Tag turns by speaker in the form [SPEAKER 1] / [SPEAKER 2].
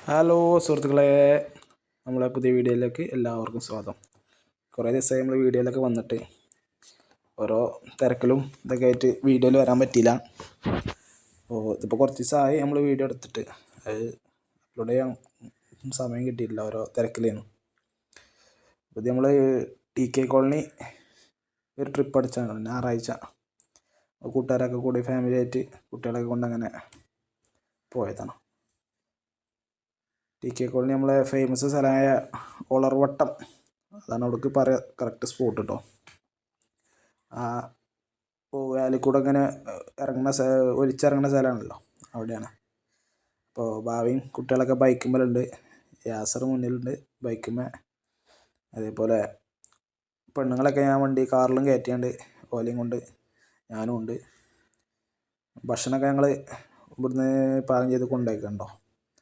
[SPEAKER 1] Hello സുഹൃത്തുക്കളെ, നമ്മളെ പുതിയ വീഡിയോയിലേക്ക് എല്ലാവർക്കും സ്വാഗതം. കുറേ ദിവസമായി നമ്മൾ വീഡിയോയിലൊക്കെ വന്നിട്ട് ഓരോ തിരക്കിലും ഇതൊക്കെ ആയിട്ട് വീഡിയോയിൽ വരാൻ പറ്റിയില്ല. അപ്പോൾ ഇതിപ്പോൾ കുറച്ച് ദിവസമായി നമ്മൾ വീഡിയോ എടുത്തിട്ട് അത് അപ്ലോഡ് ചെയ്യാൻ സമയം കിട്ടിയിട്ടില്ല, ഓരോ തിരക്കിലായിരുന്നു. അപ്പോൾ ഇത് നമ്മൾ TK കോളനി ഒരു ട്രിപ്പ് അടിച്ചാണ് ഞായറാഴ്ച. കൂട്ടുകാരൊക്കെ കൂടി ഫാമിലി ആയിട്ട് കുട്ടികളൊക്കെ കൊണ്ട് അങ്ങനെ പോയതാണ്. TK കോളനി നമ്മളെ ഫേമസ് സ്ഥലമായ ഒളർവട്ടം, അതാണ് അവിടേക്ക് പറയാം കറക്റ്റ് സ്പോട്ട് കേട്ടോ. ആ വാലിൽ കൂടെ അങ്ങനെ ഇറങ്ങുന്ന ഒലിച്ചിറങ്ങുന്ന സ്ഥലമാണല്ലോ, അവിടെയാണ്. അപ്പോൾ ഭാവിയും കുട്ടികളൊക്കെ ബൈക്കുമ്മലുണ്ട്, യാസർ മുന്നിലുണ്ട് ബൈക്കുമ്മേ. അതേപോലെ പെണ്ണുങ്ങളൊക്കെ ഞാൻ കാറിലും കയറ്റിയാണ്ട് ഓലയും കൊണ്ട് ഞാനും ഉണ്ട്. ഭക്ഷണമൊക്കെ ഞങ്ങൾ ഇവിടുന്ന് പാകം ചെയ്ത് കൊണ്ടുപോയിക്കണ്ടോ.